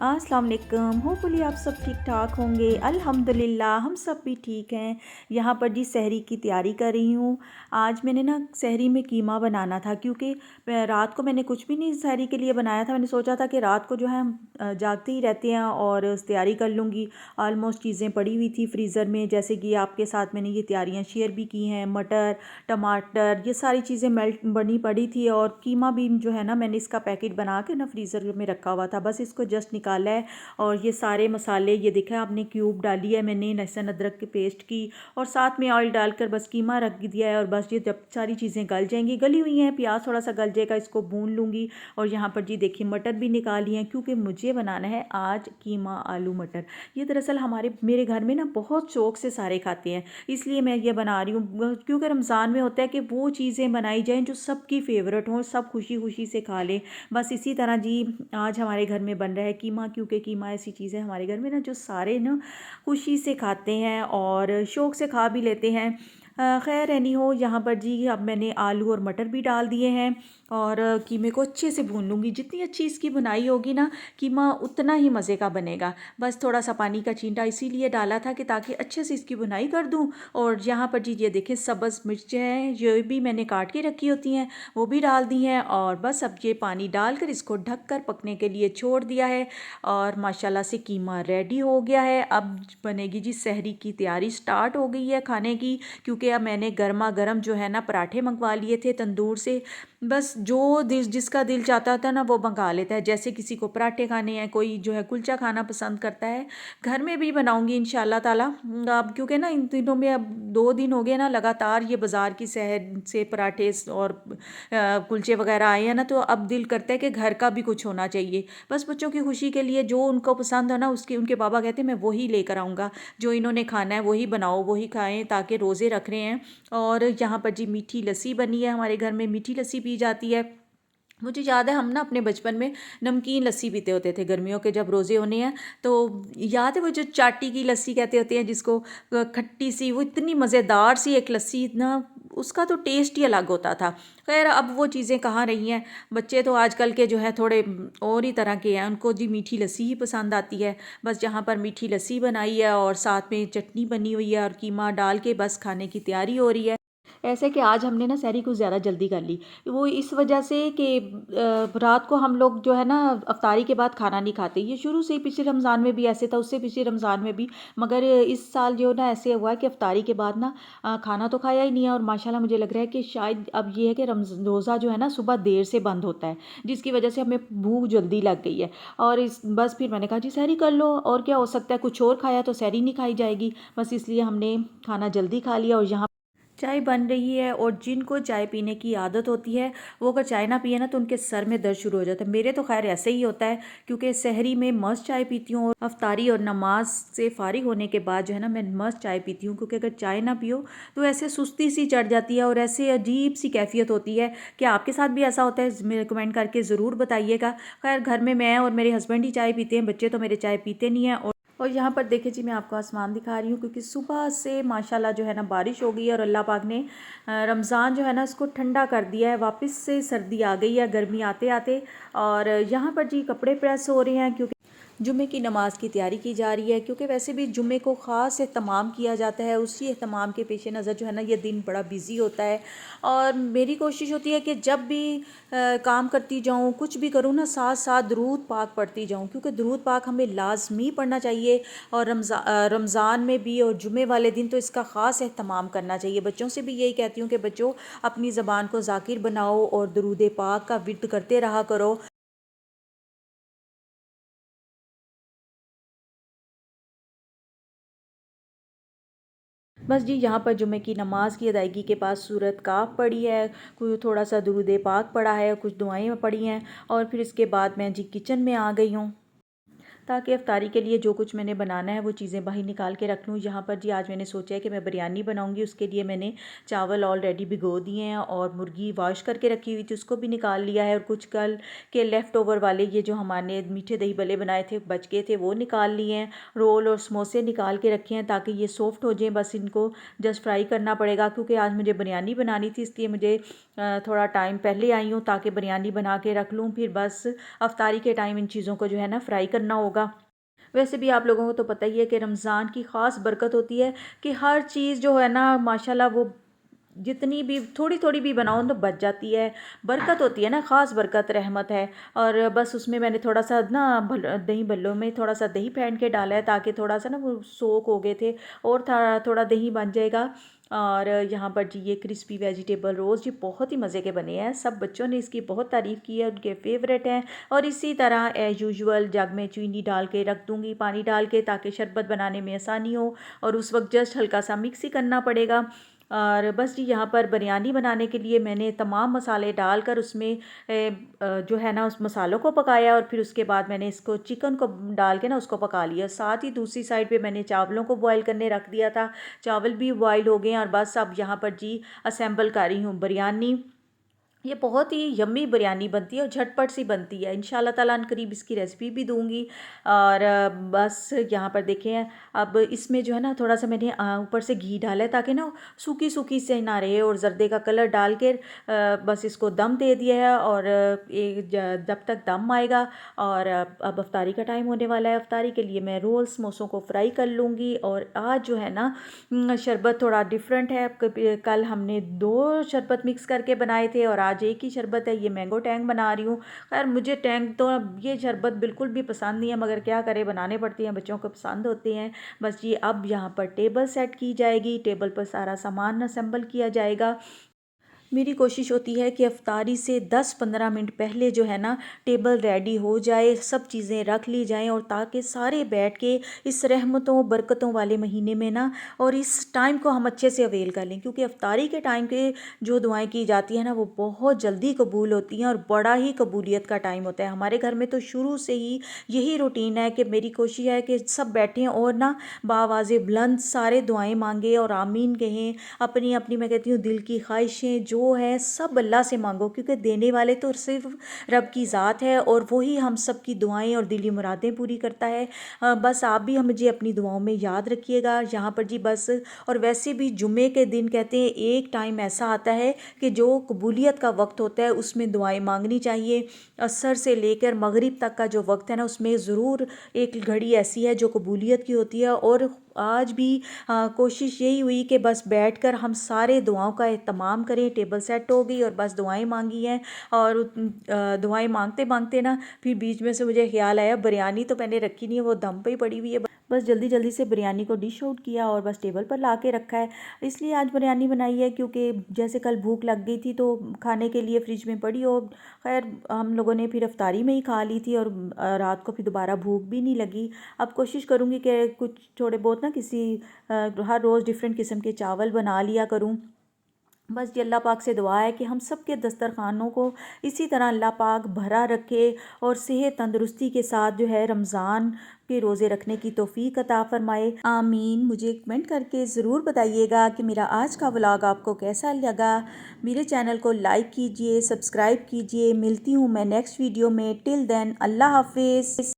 अस्सलाम वालेकुम। होपफुली आप सब ठीक ठाक होंगे। अल्हम्दुलिल्लाह हम सब भी ठीक हैं। यहाँ पर जी सहरी की तैयारी कर रही हूँ। आज मैंने ना सहरी में कीमा बनाना था, क्योंकि रात को मैंने कुछ भी नहीं सहरी के लिए बनाया था। मैंने सोचा था कि रात को जो है हम जागते ही रहते हैं और तैयारी कर लूँगी। ऑलमोस्ट चीज़ें पड़ी हुई थी फ्रीज़र में, जैसे कि आपके साथ मैंने ये तैयारियाँ शेयर भी की हैं। मटर, टमाटर, ये सारी चीज़ें मेल्ट बनी पड़ी थी, और कीमा भी जो है ना मैंने इसका पैकेट बना के ना फ्रीज़र में रखा हुआ था। बस इसको जस्ट निकाला है। और ये सारे मसाले, ये देखा आपने, क्यूब डाली है मैंने लहसुन अदरक की पेस्ट की, और साथ में ऑयल डालकर बस कीमा रख दिया है। और बस ये जब सारी चीज़ें गल जाएंगी, गली हुई हैं, प्याज थोड़ा सा गल जाएगा, इसको भून लूँगी। और यहाँ पर जी देखिए मटर भी निकाली हैं, क्योंकि मुझे बनाना है आज कीमा आलू मटर। ये दरअसल मेरे घर में ना बहुत शौक से सारे खाते हैं, इसलिए मैं ये बना रही हूँ। क्योंकि रमज़ान में होता है कि वो चीज़ें बनाई जाएँ जो सबकी फेवरेट हों, सब खुशी खुशी से खा लें। बस इसी तरह जी आज हमारे घर में बन रहा है कीमा, क्योंकि कीमा ऐसी चीज़ है हमारे घर में ना जो सारे ना खुशी से खाते हैं और शौक़ से खा भी लेते हैं। खैर एनी हो, यहाँ पर जी अब मैंने आलू और मटर भी डाल दिए हैं, और कीमे को अच्छे से भून लूँगी। जितनी अच्छी इसकी बुनाई होगी ना, कीमा उतना ही मज़े का बनेगा। बस थोड़ा सा पानी का छींटा इसीलिए डाला था कि ताकि अच्छे से इसकी बुनाई कर दूँ। और यहाँ पर जी ये देखें सब्ज़ मिर्चें हैं, ये भी मैंने काट के रखी होती हैं, वो भी डाल दी हैं। और बस अब ये पानी डालकर इसको ढककर पकने के लिए छोड़ दिया है, और माशाल्लाह से कीमा रेडी हो गया है। अब बनेगी जी सहरी की तैयारी स्टार्ट हो गई है खाने की, क्योंकि अब मैंने गर्मा गर्म जो है ना पराठे मंगवा लिए थे तंदूर से। बस जो जिसका दिल चाहता था ना वो मंगा लेता है, जैसे किसी को पराठे खाने हैं, कोई जो है कुलचा खाना पसंद करता है। घर में भी बनाऊंगी इंशाल्लाह ताला। अब क्योंकि ना इन दिनों में अब 2 दिन हो गए ना लगातार ये बाज़ार की शहर से पराठे और कुलचे वगैरह आए हैं ना, तो अब दिल करता है कि घर का भी कुछ होना चाहिए। बस बच्चों की खुशी के लिए जो उनको पसंद हो ना, उसके उनके पापा कहते हैं मैं वही लेकर आऊँगा, जो इन्होंने खाना है वही बनाओ वही खाएं, ताकि रोज़े रख रहे हैं। और यहाँ पर जी मीठी लस्सी बनी है, हमारे घर में मीठी लस्सी पी जाती है। मुझे याद है हम ना अपने बचपन में नमकीन लस्सी पीते होते थे गर्मियों के, जब रोज़े होने हैं तो याद है वो जो चाटी की लस्सी कहते होते हैं जिसको, खट्टी सी, वो इतनी मज़ेदार सी एक लस्सी ना, उसका तो टेस्ट ही अलग होता था। खैर अब वो चीज़ें कहाँ रही हैं। बच्चे तो आजकल के जो है थोड़े और ही तरह के हैं, उनको जी मीठी लस्सी ही पसंद आती है। बस यहाँ पर मीठी लस्सी बनाई है और साथ में चटनी बनी हुई है, और कीमा डाल के बस खाने की तैयारी हो रही है। ऐसे कि आज हमने ना सहरी कुछ ज़्यादा जल्दी कर ली, वो इस वजह से कि रात को हम लोग जो है ना अफ्तारी के बाद खाना नहीं खाते। ये शुरू से ही पिछले रमज़ान में भी ऐसे था, उससे पिछले रमज़ान में भी। मगर इस साल जो ना ऐसे हुआ है कि अफ्तारी के बाद ना खाना तो खाया ही नहीं है। और माशाल्लाह मुझे लग रहा है कि शायद अब ये है कि रोज़ा जो है ना सुबह देर से बंद होता है, जिसकी वजह से हमें भूख जल्दी लग गई है। और इस बस फिर मैंने कहा जी सहरी कर लो, और क्या हो सकता है, कुछ और खाया तो सहरी नहीं खाई जाएगी। बस इसलिए हमने खाना जल्दी खा लिया। और यहाँ चाय बन रही है, और जिनको चाय पीने की आदत होती है वो अगर चाय ना पिए ना तो उनके सर में दर्द शुरू हो जाता है। मेरे तो खैर ऐसे ही होता है, क्योंकि सहरी में मस्त चाय पीती हूँ, और अफ्तारी और नमाज से फारिग होने के बाद जो है ना मैं मस्त चाय पीती हूँ। क्योंकि अगर चाय ना पियो तो ऐसे सुस्ती सी चढ़ जाती है, और ऐसे अजीब सी कैफियत होती है। क्या आपके साथ भी ऐसा होता है? मेरे कमेंट करके ज़रूर बताइएगा। खैर घर में मैं और मेरे हस्बैंड ही चाय पीते हैं, बच्चे तो मेरे चाय पीते नहीं हैं। और यहाँ पर देखिए जी मैं आपको आसमान दिखा रही हूँ, क्योंकि सुबह से माशाल्लाह जो है ना बारिश हो गई है, और अल्लाह पाक ने रमज़ान जो है ना इसको ठंडा कर दिया है। वापस से सर्दी आ गई है, गर्मी आते आते। और यहाँ पर जी कपड़े प्रेस हो रहे हैं, क्योंकि जुमे की नमाज़ की तैयारी की जा रही है। क्योंकि वैसे भी जुमे को ख़ास एहतमाम किया जाता है, उसी एहतमाम के पेश नज़र जो है ना ये दिन बड़ा बिज़ी होता है। और मेरी कोशिश होती है कि जब भी काम करती जाऊँ, कुछ भी करूँ ना, साथ साथ दरूद पाक पढ़ती जाऊँ, क्योंकि दरूद पाक हमें लाजमी पढ़ना चाहिए। और रमज़ान में भी और जुमे वाले दिन तो इसका ख़ास एहतमाम करना चाहिए। बच्चों से भी यही कहती हूँ कि बच्चों अपनी ज़बान को ज़ाकिर बनाओ, और दरूद पाक का विर्द करते रहा करो। बस जी यहाँ पर जुमे की नमाज़ की अदायगी के पास सूरत काफ़ पढ़ी है, कोई थोड़ा सा दुरूद पाक पढ़ा है, कुछ दुआएं पढ़ी हैं। और फिर इसके बाद मैं जी किचन में आ गई हूँ, ताकि अफ्तारी के लिए जो कुछ मैंने बनाना है वो चीज़ें बाहर निकाल के रख लूँ। यहाँ पर जी आज मैंने सोचा है कि मैं बिरयानी बनाऊँगी। उसके लिए मैंने चावल ऑलरेडी भिगो दिए हैं, और मुर्गी वॉश करके रखी हुई थी उसको भी निकाल लिया है। और कुछ कल के लेफ़्ट ओवर वाले ये जो हमारे मीठे दही भल्ले बनाए थे बच गए थे, वो निकाल लिए हैं। रोल और समोसे निकाल के रखे हैं ताकि ये सॉफ्ट हो जाएँ। बस इनको जस्ट फ्राई करना पड़ेगा, क्योंकि आज मुझे बिरयानी बनानी थी, इसलिए मुझे थोड़ा टाइम पहले आई हूँ ताकि बिरयानी बना के रख लूँ। फिर बस अफ्तारी के टाइम इन चीज़ों को जो है ना फ्राई करना होगा। होगा। वैसे भी आप लोगों को तो पता ही है कि रमज़ान की ख़ास बरकत होती है कि हर चीज़ जो है ना माशाल्लाह वो जितनी भी थोड़ी थोड़ी भी बनाओ तो बच जाती है। बरकत होती है ना, ख़ास बरकत रहमत है। और बस उसमें मैंने थोड़ा सा ना दही भल्लों में थोड़ा सा दही फेंट के डाला है ताकि थोड़ा सा ना वो सोक हो गए थे और थोड़ा थोड़ा दही बन जाएगा। और यहाँ पर जी ये क्रिस्पी वेजिटेबल रोज़ ये बहुत ही मज़े के बने हैं। सब बच्चों ने इसकी बहुत तारीफ़ की है, उनके फेवरेट हैं। और इसी तरह एज़ यूजुअल जग में चीनी डाल के रख दूँगी, पानी डाल के, ताकि शरबत बनाने में आसानी हो। और उस वक्त जस्ट हल्का सा मिक्स ही करना पड़ेगा। और बस जी यहाँ पर बिरयानी बनाने के लिए मैंने तमाम मसाले डालकर उसमें जो है ना उस मसालों को पकाया। और फिर उसके बाद मैंने इसको चिकन को डाल के ना उसको पका लिया। साथ ही दूसरी साइड पे मैंने चावलों को बॉईल करने रख दिया था। चावल भी बॉईल हो गए हैं और बस अब यहाँ पर जी असेंबल कर रही हूँ बिरयानी। ये बहुत ही यम्मी बिरयानी बनती है और झटपट सी बनती है। इंशाल्लाह ताला अनकरीब इसकी रेसिपी भी दूंगी। और बस यहाँ पर देखें, अब इसमें जो है ना थोड़ा सा मैंने ऊपर से घी डाला है ताकि ना सूखी सूखी से ना रहे। और जर्दे का कलर डाल के बस इसको दम दे दिया है। और जब तक दम आएगा। और अब अफ्तारी का टाइम होने वाला है। अफ्तारी के लिए मैं रोल समोसों को फ्राई कर लूँगी। और आज जो है ना शरबत थोड़ा डिफरेंट है। कल हमने दो शरबत मिक्स करके बनाए थे और आज एक ही शरबत है। ये मैंगो टैंग बना रही हूँ। खैर मुझे टैंग तो ये शरबत बिल्कुल भी पसंद नहीं है, मगर क्या करें, बनाने पड़ती हैं, बच्चों को पसंद होते हैं। बस ये अब यहाँ पर टेबल सेट की जाएगी, टेबल पर सारा सामान असेंबल किया जाएगा। मेरी कोशिश होती है कि अफ्तारी से 10-15 मिनट पहले जो है ना टेबल रेडी हो जाए, सब चीज़ें रख ली जाएं, और ताकि सारे बैठ के इस रहमतों बरकतों वाले महीने में ना और इस टाइम को हम अच्छे से अवेल कर लें। क्योंकि अफ्तारी के टाइम के जो दुआएं की जाती हैं ना वो बहुत जल्दी कबूल होती हैं और बड़ा ही कबूलियत का टाइम होता है। हमारे घर में तो शुरू से ही यही रूटीन है कि मेरी कोशिश है कि सब बैठें और ना बावाज़े बुलंद सारे दुआएं मांगे और आमीन कहें। अपनी अपनी मैं कहती हूँ दिल की ख्वाहिशें जो है सब अल्लाह से मांगो, क्योंकि देने वाले तो सिर्फ रब की ज़ात है और वही हम सब की दुआएं और दिली मुरादें पूरी करता है। बस आप भी हम मुझे अपनी दुआओं में याद रखिएगा। यहाँ पर जी बस। और वैसे भी जुम्मे के दिन कहते हैं एक टाइम ऐसा आता है कि जो कबूलियत का वक्त होता है उसमें दुआएं मांगनी चाहिए। असर से लेकर मगरिब तक का जो वक्त है ना उसमें ज़रूर एक घड़ी ऐसी है जो कबूलियत की होती है। और आज भी कोशिश यही हुई कि बस बैठकर हम सारे दुआओं का एहतमाम करें। टेबल सेट हो गई और बस दुआएं मांगी हैं। और दुआएं मांगते मांगते ना फिर बीच में से मुझे ख्याल आया बिरयानी तो मैंने रखी नहीं है, वो दम पे ही पड़ी हुई है। बस जल्दी जल्दी से बिरयानी को डिश आउट किया और बस टेबल पर ला के रखा है। इसलिए आज बिरयानी बनाई है क्योंकि जैसे कल भूख लग गई थी तो खाने के लिए फ्रिज में पड़ी। और खैर हम लोगों ने फिर अफ्तारी में ही खा ली थी और रात को फिर दोबारा भूख भी नहीं लगी। अब कोशिश करूँगी कि कुछ थोड़े बहुत ना किसी हर रोज़ डिफरेंट किस्म के चावल बना लिया करूँ। बस ये अल्लाह पाक से दुआ है कि हम सब के दस्तरखानों को इसी तरह अल्लाह पाक भरा रखे और सेहत तंदरुस्ती के साथ जो है रमज़ान के रोज़े रखने की तौफीक अता फरमाए। आमीन। मुझे कमेंट करके ज़रूर बताइएगा कि मेरा आज का व्लॉग आपको कैसा लगा। मेरे चैनल को लाइक कीजिए, सब्सक्राइब कीजिए। मिलती हूँ मैं नेक्स्ट वीडियो में। टिल देन अल्लाह हाफिज़।